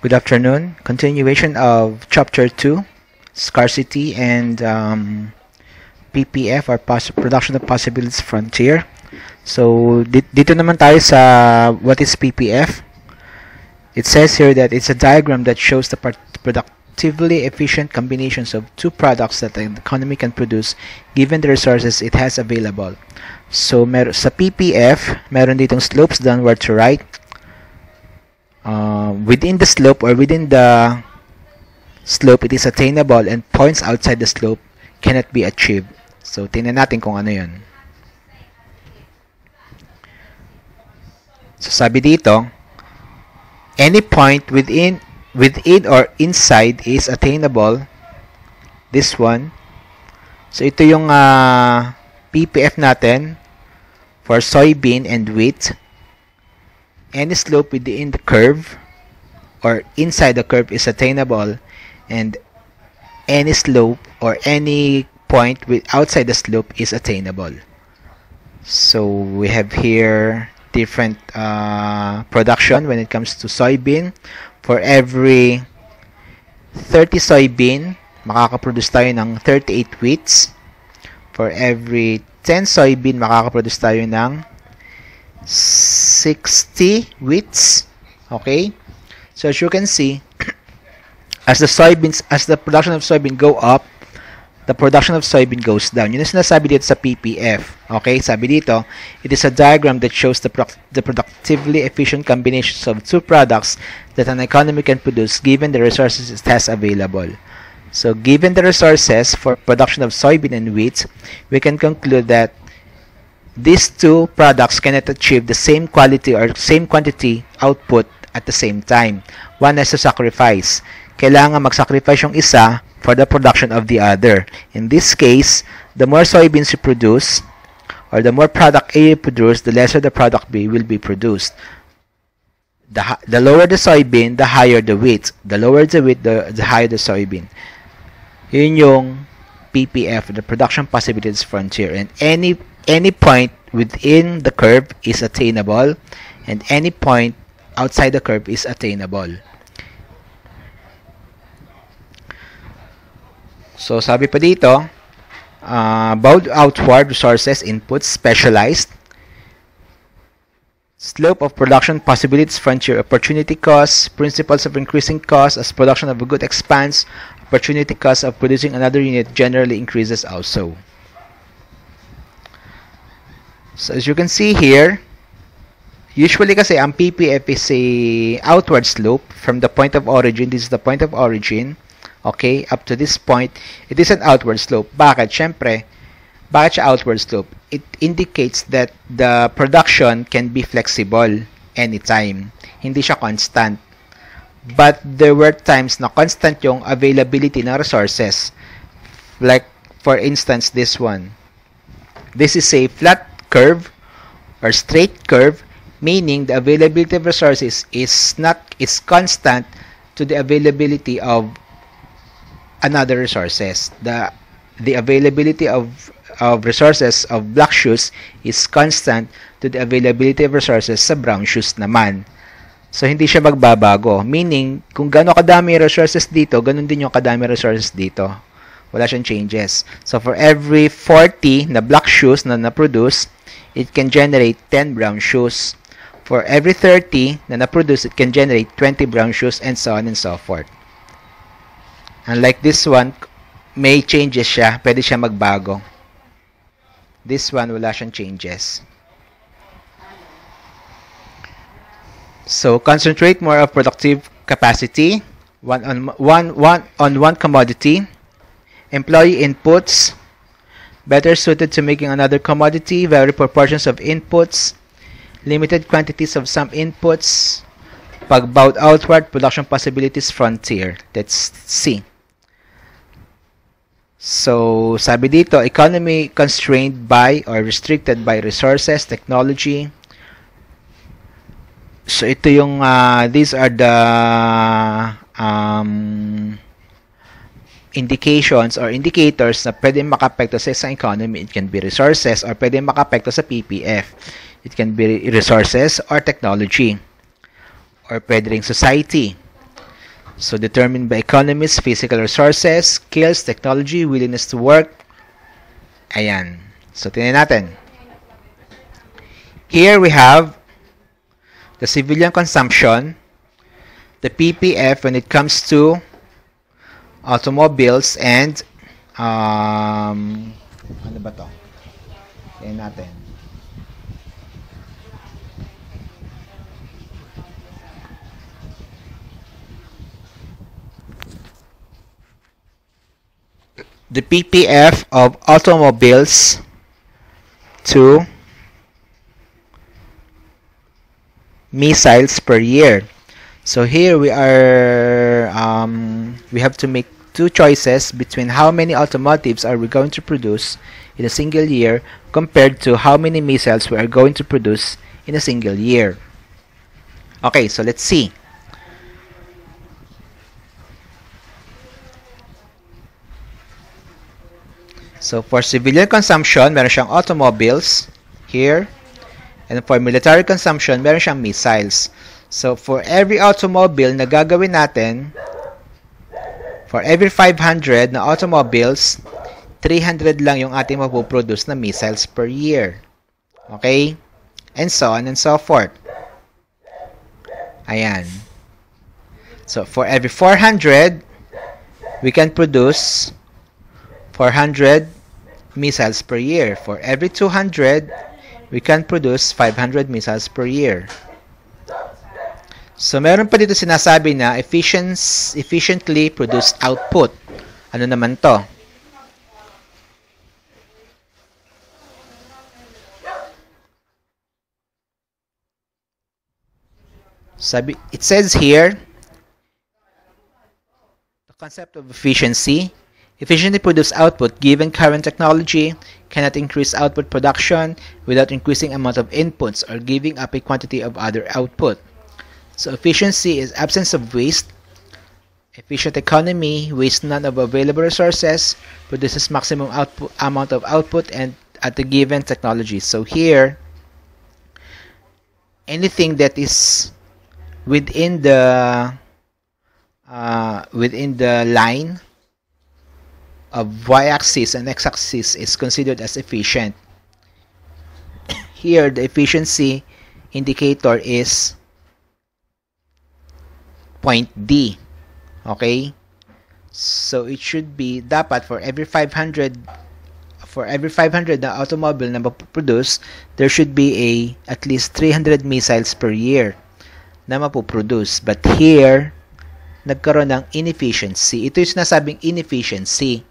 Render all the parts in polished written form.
Good afternoon. Continuation of Chapter 2, Scarcity and PPF or Production of Possibilities Frontier. So, dito naman tayo sa what is PPF. It says here that it's a diagram that shows the productively efficient combinations of two products that an economy can produce given the resources it has available. So, sa PPF, meron ditong slopes downward to right. Within the slope or within the slope, it is attainable, and points outside the slope cannot be achieved. So, tingnan natin kung ano yun. So, sabi dito, any point within or inside is attainable. This one. So, ito yung PPF natin for soybean and wheat. Any slope within the curve or inside the curve is attainable, and any slope or any point outside the slope is attainable. So we have here different production when it comes to soybean. For every 30 soybean, makakaproduce tayo ng 38 wheats. For every 10 soybean, makakaproduce tayo ng 60 wheats. Okay, so as you can see, as the production of soybean go up, the production of soybean goes down. Yun yung sinasabi dito sa PPF. Okay, sabi dito, it is a diagram that shows the productively efficient combinations of two products that an economy can produce given the resources it has available. So given the resources for production of soybean and wheat, we can conclude that these two products cannot achieve the same quality or same quantity output at the same time. One has to sacrifice. Kailangan mag-sacrifice yung isa for the production of the other. In this case, the more soybeans you produce, or the more product A you produce, the lesser the product B will be produced. The lower the soybean, the higher the wheat. The lower the wheat, the higher the soybean. Yun yung PPF, the Production Possibilities Frontier. And any point within the curve is attainable, and any point outside the curve is attainable. So sabi pa dito, bowed outward resources, inputs, specialized. Slope of production possibilities, frontier, opportunity costs, principles of increasing costs as production of a good expands, opportunity cost of producing another unit generally increases also. So as you can see here, usually kasi ang PPF is a outward slope from the point of origin. This is the point of origin. Okay, up to this point, it is an outward slope. Bakit? Siyempre, bakit siya outward slope? It indicates that the production can be flexible anytime. Hindi siya constant. But there were times na constant yung availability ng resources. Like, for instance, this one. This is a flat curve or straight curve, meaning the availability of resources is constant to the availability of another resources. The availability of resources of black shoes is constant to the availability of resources sa brown shoes naman. So hindi siya magbabago, meaning kung gaano kadami resources dito, ganun din yung kadami resources dito. Wala siyang changes. So for every 40 na black shoes na na-produce, it can generate 10 brown shoes. For every 30 na na-produce, it can generate 20 brown shoes, and so on and so forth. Unlike this one, may changes siya. Pwede siya magbago. This one, wala siyang changes. So, concentrate more of productive capacity on one commodity. Employee inputs, better suited to making another commodity, vary proportions of inputs, limited quantities of some inputs, pag-bowed outward, production possibilities frontier. Let's see. So, sabi dito, economy constrained by or restricted by resources, technology. So, ito yung, these are the indications or indicators na pwede makapekto sa isang economy. It can be resources or pwede makapekto sa PPF. It can be resources or technology. Or pwede ring society. So determined by economies, physical resources, skills, technology, willingness to work. Ayan. So tingnan natin. Here we have the civilian consumption, the PPF when it comes to automobiles, and ano ba to? Tingnan natin. The PPF of automobiles to missiles per year. So here we are, we have to make two choices between how many automotives are we going to produce in a single year compared to how many missiles we are going to produce in a single year. Okay, so let's see. So for civilian consumption, meron siyang automobiles here. And for military consumption, meron siyang missiles. So for every automobile na gagawin natin, for every 500 na automobiles, 300 lang yung ating mapuproduce na missiles per year. Okay? And so on and so forth. Ayan. So for every 400, we can produce 400 missiles per year. For every 200, we can produce 500 missiles per year. So meron pa dito sinasabi na efficiently produced output. Ano naman to? It says here, the concept of efficiency. Efficiently produced output given current technology cannot increase output production without increasing amount of inputs or giving up a quantity of other output. So efficiency is absence of waste. Efficient economy wastes none of available resources, produces maximum amount of output and at the given technology. So here, anything that is within the line of y-axis and x-axis is considered as efficient. Here, the efficiency indicator is point D. Okay? So it should be dapat for every 500 na automobile na mapuproduce, there should be at least 300 missiles per year na mapuproduce. But here, nagkaroon ng inefficiency. Ito yung sinasabing inefficiency.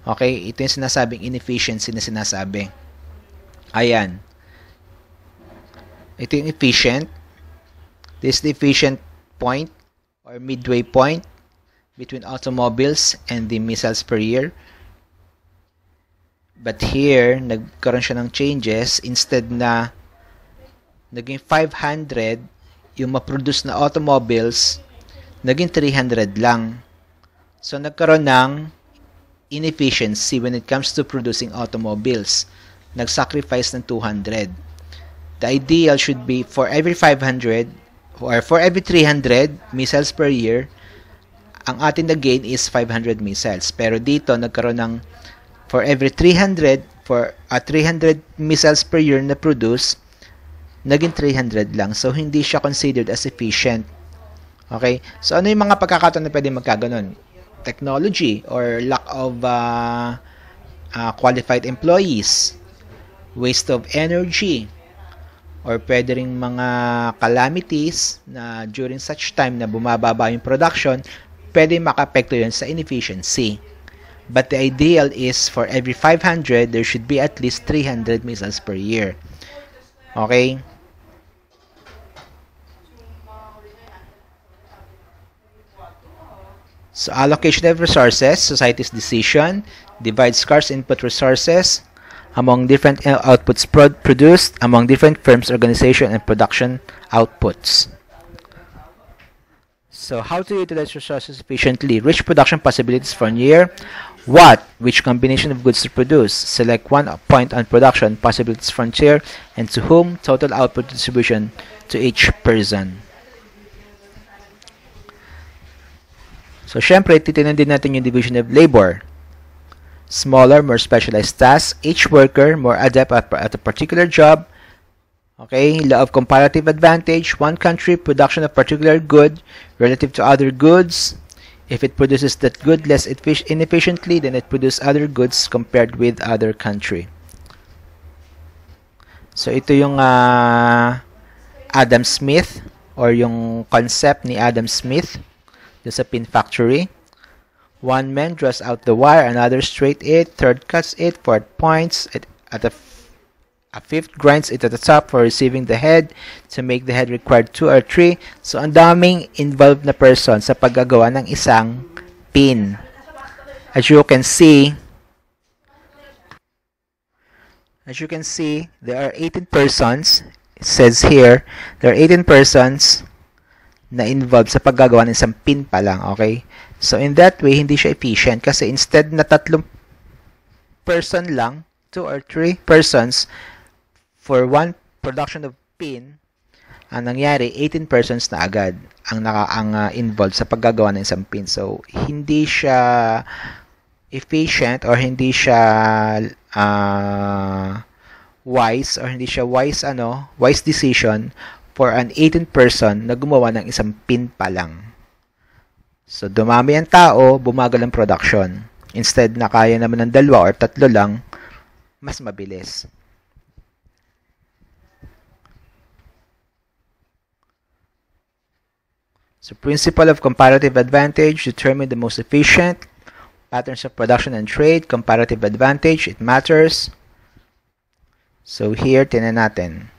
Okay, ito yung sinasabing inefficiency na sinasabi. Ayan. Ito yung efficient. This is the efficient point or midway point between automobiles and the missiles per year. But here, nagkaroon siya ng changes. Instead na naging 500 yung maproduce na automobiles, naging 300 lang. So, nagkaroon ng inefficiency when it comes to producing automobiles. Nag-sacrifice ng 200. The ideal should be for every 500 or for every 300 missiles per year, ang atin na gain is 500 missiles. Pero dito, nagkaroon ng for every 300 missiles per year na produce, naging 300 lang. So, hindi siya considered as efficient. Okay? So, ano yung mga pagkakataon na pwede magkaganon? Technology or lack of qualified employees, waste of energy, or pwede ring mga calamities na during such time na bumababa yung production, pwede maka-apekto yun sa inefficiency. But the ideal is for every 500, there should be at least 300 missiles per year. Okay? So, allocation of resources, society's decision, divide scarce input resources among different outputs produced among different firms, organization, and production outputs. So, how to utilize resources efficiently? Reach production possibilities for a year. What? Which combination of goods to produce? Select one point on production possibilities frontier, and to whom? Total output distribution to each person. So, syempre, titignan din natin yung division of labor. Smaller, more specialized tasks. Each worker more adept at a particular job. Okay, law of comparative advantage. One country production of particular good relative to other goods. If it produces that good less inefficiently, then it produces other goods compared with other country. So ito yung Adam Smith or yung concept ni Adam Smith sa pin factory. One man draws out the wire, another straight it, third cuts it, fourth points it at a fifth grinds it at the top for receiving the head. To make the head required 2 or 3. So ang daming involved na person sa paggagawa ng isang pin. As you can see, there are 18 persons. It says here, there are 18 persons na involved sa paggagawa ng isang pin pa lang, okay? So, in that way, hindi siya efficient kasi instead na 3 person lang, 2 or 3 persons for one production of pin, ang nangyari, 18 persons na agad ang involved sa paggagawa ng isang pin. So, hindi siya efficient or hindi siya wise or hindi siya wise decision for an 18 person na gumawa ng isang pin pa lang. So, dumami ang tao, bumagal ang production. Instead na kaya naman ng 2 or 3 lang, mas mabilis. So, principle of comparative advantage, determine the most efficient. Patterns of production and trade, comparative advantage, it matters. So, here, tinan natin.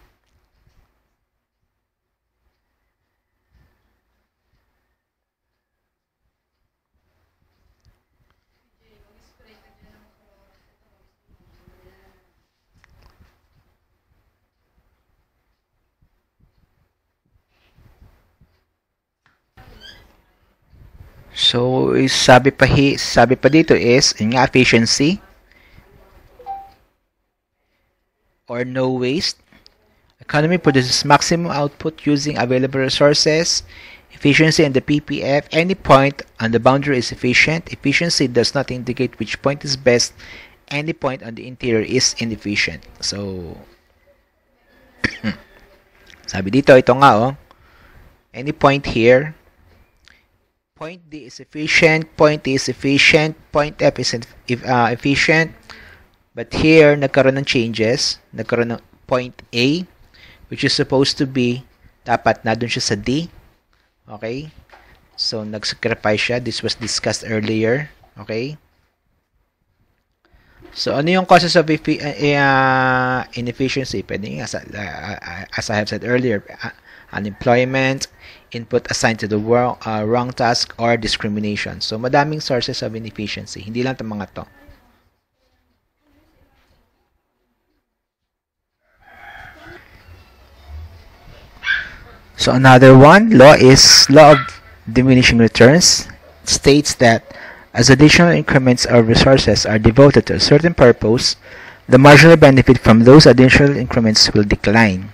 So, sabi pa dito is, yung efficiency or no waste. Economy produces maximum output using available resources. Efficiency and the PPF. Any point on the boundary is efficient. Efficiency does not indicate which point is best. Any point on the interior is inefficient. So, sabi dito, ito nga any point here. Point D is efficient, point E is efficient, point F is efficient. But here, nagkaroon ng changes. Nagkaroon ng point A, which is supposed to be, dapat na dun siya sa D. Okay? So, nag-sacrifice siya. This was discussed earlier. Okay? So, ano yung causes of inefficiency? Pwede as I have said earlier, unemployment, input assigned to the wrong task, or discrimination. So, madaming sources of inefficiency. Hindi lang itong mga to. So, another one, law is law of diminishing returns. It states that as additional increments of resources are devoted to a certain purpose, the marginal benefit from those additional increments will decline.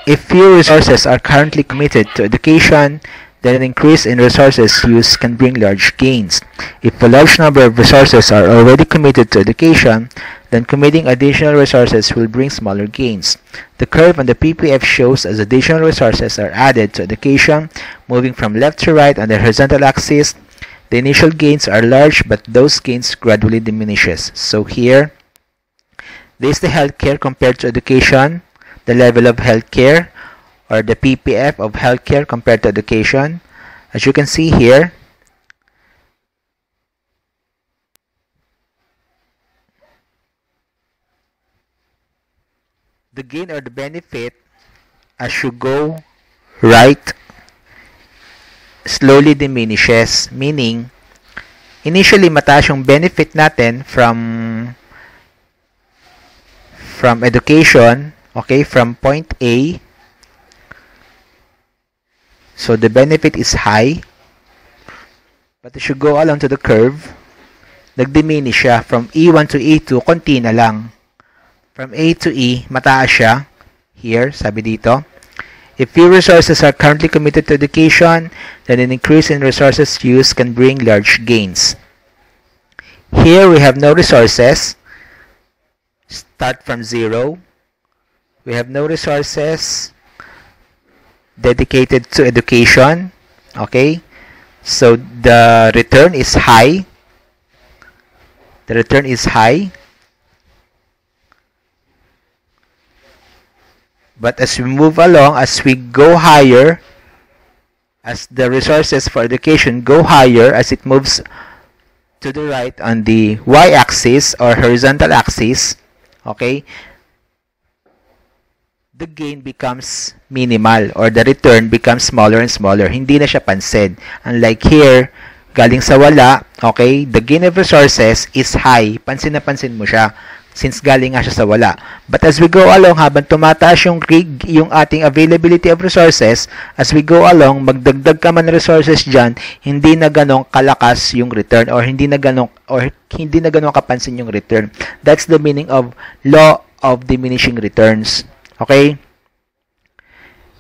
If few resources are currently committed to education, then an increase in resources use can bring large gains. If a large number of resources are already committed to education, then committing additional resources will bring smaller gains. The curve on the PPF shows as additional resources are added to education, moving from left to right on the horizontal axis, the initial gains are large, but those gains gradually diminishes. So here, this is the healthcare compared to education, the level of healthcare, or the PPF of healthcare compared to education. As you can see here, the gain or the benefit as you go right slowly diminishes, meaning initially mataas yung benefit natin from education, okay, from point A. So the benefit is high, but as you go along to the curve, nag-diminish siya from E1 to E2, konti na lang. From A to E, mataas siya. Here, sabi dito. If few resources are currently committed to education, then an increase in resources use can bring large gains. Here we have no resources. Start from 0. We have no resources dedicated to education. Okay? So the return is high. The return is high. But as we move along, as we go higher, as the resources for education go higher, as it moves to the right on the y-axis or horizontal axis, okay, the gain becomes minimal or the return becomes smaller and smaller. Hindi na siya pansin. Unlike here, galing sa wala, okay, the gain of resources is high. Pansin na pansin mo siya since galing nga siya sa wala. But as we go along, habang tumataas yung ating availability of resources, as we go along, magdagdag ka man resources dyan, hindi na ganong kalakas yung return or hindi na ganong kapansin yung return. That's the meaning of law of diminishing returns. Okay?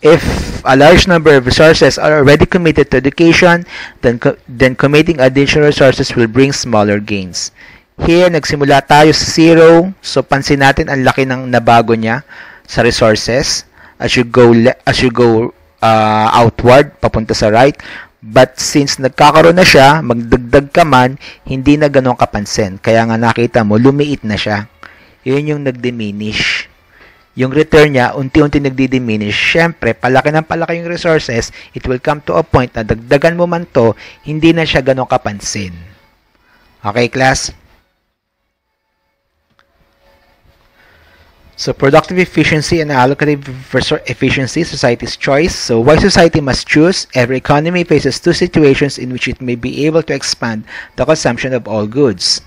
If a large number of resources are already committed to education, then committing additional resources will bring smaller gains. Here, nagsimula tayo sa 0. So, pansin natin ang laki ng nabago niya sa resources as you go outward, papunta sa right. But since nagkakaroon na siya, magdagdag ka man, hindi na ganun kapansin. Kaya nga nakita mo, lumiit na siya. Yun yung nagdiminish. Yung return niya, unti-unti nagdi-diminish. Siyempre, palaki ng palaki yung resources, it will come to a point na dagdagan mo man to, hindi na siya ganun kapansin. Okay, class? So, productive efficiency and allocative efficiency, society's choice. So, why society must choose? Every economy faces two situations in which it may be able to expand the consumption of all goods.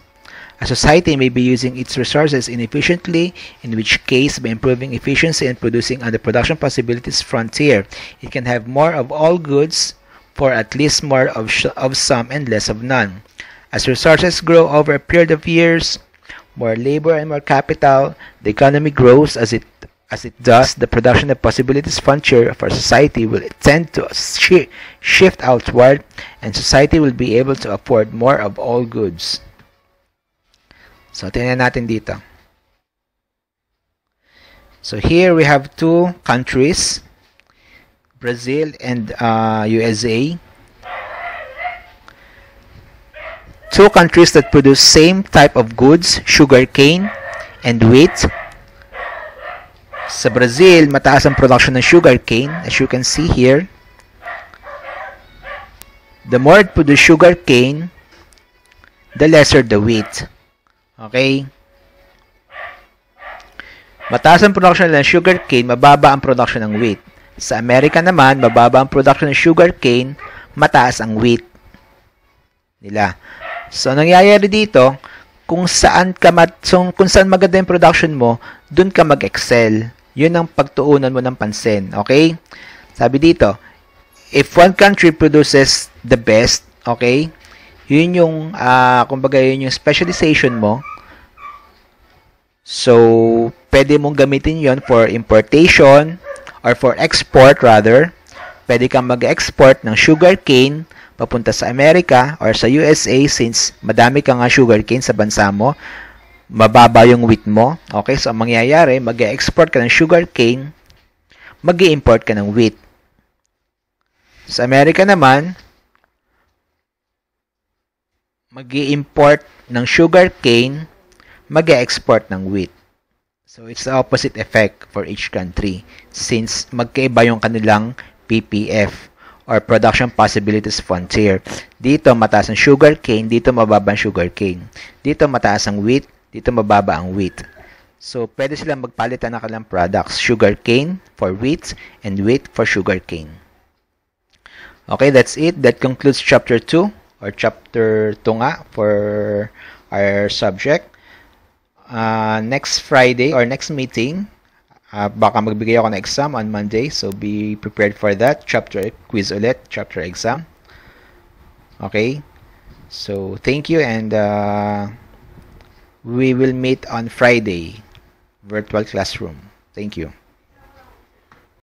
A society may be using its resources inefficiently, in which case, by improving efficiency and producing on the production possibilities frontier, it can have more of all goods for at least more of some and less of none. As resources grow over a period of years, more labor and more capital, the economy grows. As it does, the production of possibilities frontier for society will tend to shift outward, and society will be able to afford more of all goods. So, tingnan natin dito. So, here we have two countries, Brazil and USA. Two countries that produce same type of goods, sugarcane and wheat. Sa Brazil, mataas ang production ng sugarcane, as you can see here. The more it produces sugarcane, the lesser the wheat. Okay? Mataas ang production ng sugarcane, mababa ang production ng wheat. Sa Amerika naman, mababa ang production ng sugarcane, mataas ang wheat nila. So, nangyayari dito, kung saan maganda yung production mo, dun ka mag-excel. Yun ang pagtuunan mo ng pansin. Okay? Sabi dito, if one country produces the best, okay, yun yung, kumbaga yun yung specialization mo. So, pwede mong gamitin yun for importation or for export rather. Pwede kang mag-export ng sugarcane papunta sa Amerika or sa USA since madami ka nga sugarcane sa bansa mo, mababa yung wheat mo. Okay, so ang mangyayari, mag-export ka ng sugarcane, mag-import ka ng wheat. Sa Amerika naman, mag-import ng sugarcane, mag-export ng wheat. So it's the opposite effect for each country since magkaiba yung kanilang PPF or production possibilities frontier. Dito mataas ang sugarcane, dito mababa ang sugarcane. Dito mataas ang wheat, dito mababa ang wheat. So pwede silang magpalitan ng kanilang products, sugarcane for wheat and wheat for sugarcane. Okay, that's it. That concludes chapter 2 or chapter 2 nga for our subject. Next Friday or next meeting, baka magbigay ako ng exam on Monday, so be prepared for that. Chapter quiz ulit, chapter exam. Okay, so thank you, and we will meet on Friday, virtual classroom. Thank you.